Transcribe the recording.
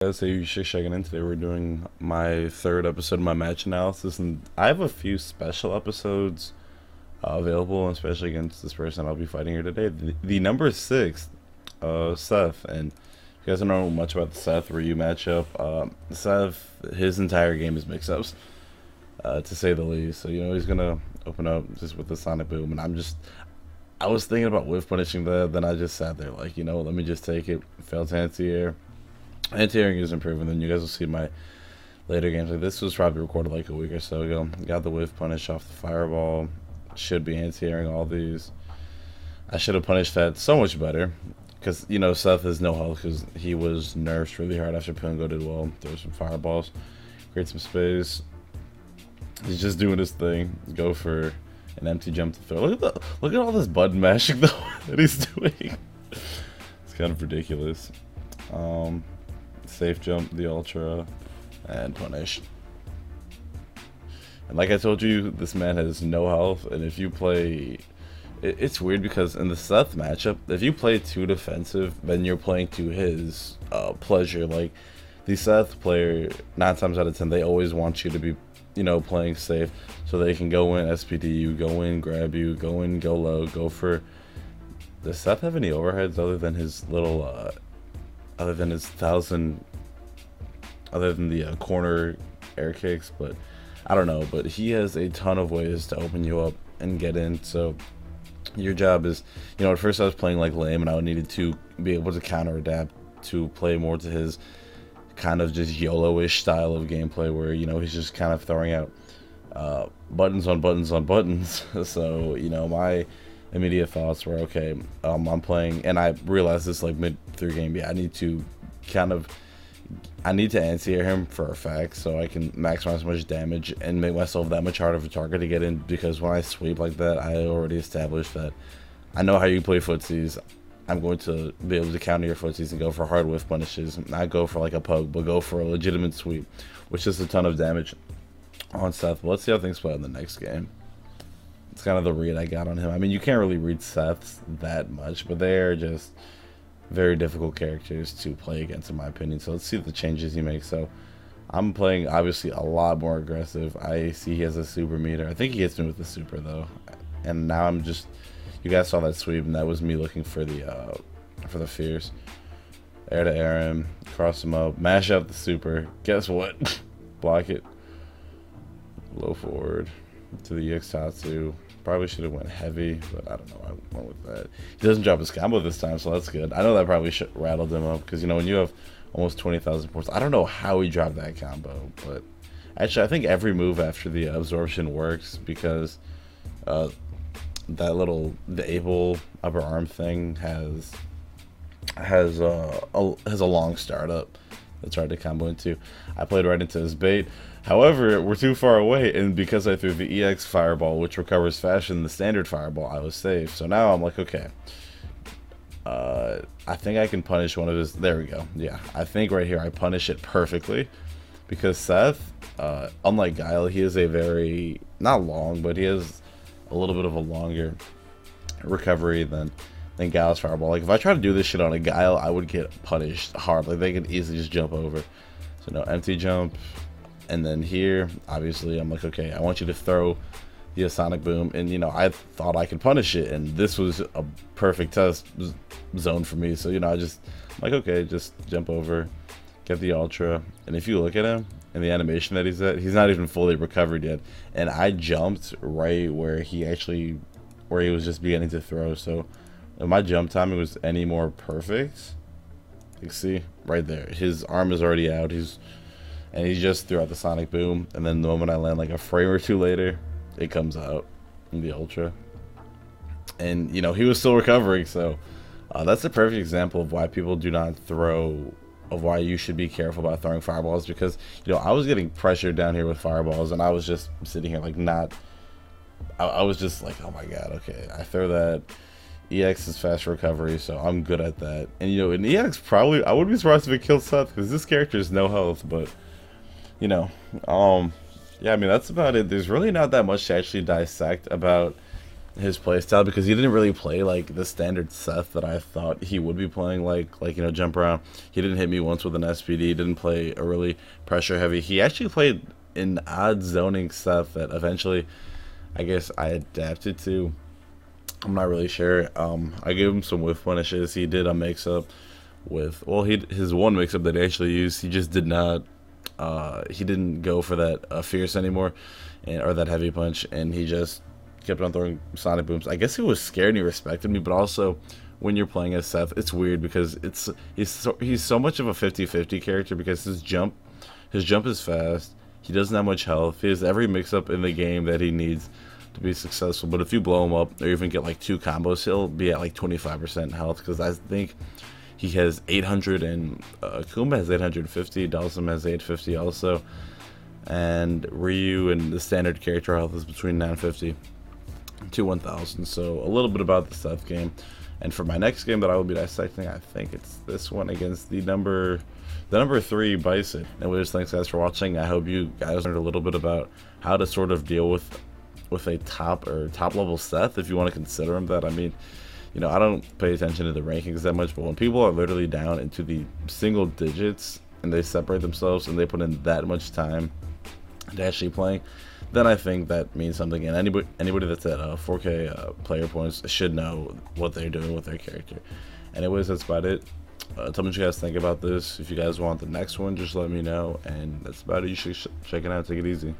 So you should checking in today. We're doing my third episode of my match analysis, and I have a few special episodes available, especially against this person I'll be fighting here today. The number six, Seth, and if you guys don't know much about the Seth Ryu matchup. Seth, his entire game is mix-ups, to say the least. So he's gonna open up just with the Sonic Boom, and I was thinking about whiff punishing that, then I just sat there like, let me just take it. Failed to anti-air. Anti-airing is improving, then you guys will see my later games. Like this was probably recorded like a week or so ago. Got the whiff punish off the fireball. Should be anti-airing all these. I should have punished that so much better. Because, Seth has no health because he was nerfed really hard after Pungo did well. Throw some fireballs. Create some space. He's just doing his thing. Go for an empty jump to throw. Look at all this button mashing though that he's doing. It's kind of ridiculous. Safe jump, the ultra, and punish. And like I told you, this man has no health, and if you play... It's weird because in the Seth matchup, if you play too defensive, then you're playing to his pleasure. Like, the Seth player, 9 times out of 10, they always want you to be, playing safe, so they can go in SPD you, go in, grab you, go in, go low, go for... Does Seth have any overheads other than his little... other than his other than the corner air kicks, but I don't know. But he has a ton of ways to open you up and get in. So your job is, at first I was playing like lame, and I needed to be able to counter adapt to play more to his kind of just YOLO-ish style of gameplay, where he's just kind of throwing out buttons on buttons on buttons. So my immediate thoughts were, okay, I'm playing, and I realized this like mid through game. Yeah, I need to anti-air him for a fact, so I can maximize as much damage and make myself that much harder of a target to get in. Because when I sweep like that, I already established that I know how you play footsies. I'm going to be able to counter your footsies and go for hard whiff punishes. Not go for like a poke, but go for a legitimate sweep, which is a ton of damage on Seth. But let's see how things play in the next game. It's kind of the read I got on him. I mean, you can't really read Seth's that much, but they're just very difficult characters to play against, in my opinion. So let's see the changes he makes. So I'm playing, obviously, a lot more aggressive. I see he has a super meter. I think he hits me with the super, though. And now I'm just... You guys saw that sweep, and that was me looking for the fierce. Air to air him. Cross him up. Mash out the super. Guess what? Block it. Low forward to the EX Tatsu. Probably should have went heavy, but I don't know. I went with that. He doesn't drop his combo this time, so that's good. I know that probably rattled him up because when you have almost 20,000 points, I don't know how he dropped that combo, but actually I think every move after the absorption works because the able upper arm thing has a long startup that's hard to combo into. I played right into his bait. However, we're too far away, and because I threw the EX fireball, which recovers faster than the standard fireball, I was safe. So now I'm like, okay. I think I can punish one of his... There we go. Yeah, I think right here I punish it perfectly. Because Seth, unlike Guile, he is a very... Not long, but he has a little bit of a longer recovery than Guile's fireball. Like, if I try to do this shit on a Guile, I would get punished hard. Like, they could easily just jump over. So no, empty jump. And then here, obviously, I'm like, okay, I want you to throw the Sonic Boom. And, I thought I could punish it. And this was a perfect test zone for me. So, I'm like, okay, just jump over, get the Ultra. And if you look at him and the animation that he's at, he's not even fully recovered yet. And I jumped right where he was just beginning to throw. So if my jump timing was any more perfect, you see, right there, his arm is already out. And he just threw out the Sonic Boom, and then the moment I land like a frame or two later, it comes out in the Ultra. And, he was still recovering, so that's a perfect example of why people do not throw, of why you should be careful about throwing fireballs, because, I was getting pressured down here with fireballs, and I was just sitting here like I was just like, oh my god, okay, I throw that. EX is fast recovery, so I'm good at that. And, in EX, probably, I wouldn't be surprised if it killed Seth, because this character has no health, but... yeah, I mean, that's about it. There's really not that much to actually dissect about his play style because he didn't really play like the standard Seth that I thought he would be playing, like jump around. He didn't hit me once with an SPD. Didn't play a really pressure heavy. He actually played an odd zoning Seth that eventually, I guess, I adapted to. I'm not really sure. I gave him some whiff punishes. He did a mix up with, well, his one mix up that he actually used. He just did not. He didn't go for that fierce anymore, or that heavy punch, and he just kept on throwing sonic booms. I guess he was scared and he respected me, but also when you're playing as Seth, it's weird because he's so much of a 50-50 character because his jump is fast. He doesn't have much health. He has every mix-up in the game that he needs to be successful. But if you blow him up or even get like 2 combos, he'll be at like 25% health because I think he has 800 and Kuma has 850. Dalsum has 850 also. And Ryu and the standard character health is between 950 to 1000. So a little bit about the Seth game. And for my next game that I will be dissecting, I think it's this one against the number 3 Bison. And with this, thanks guys for watching. I hope you guys learned a little bit about how to sort of deal with a top level Seth, if you want to consider him that. I mean, you know, I don't pay attention to the rankings that much, but when people are literally down into the single digits and they separate themselves and they put in that much time to actually playing, then I think that means something. And anybody that's at 4K player points should know what they're doing with their character. Anyways, that's about it. Tell me what you guys think about this. If you guys want the next one, just let me know. And that's about it. You should check it out. Take it easy.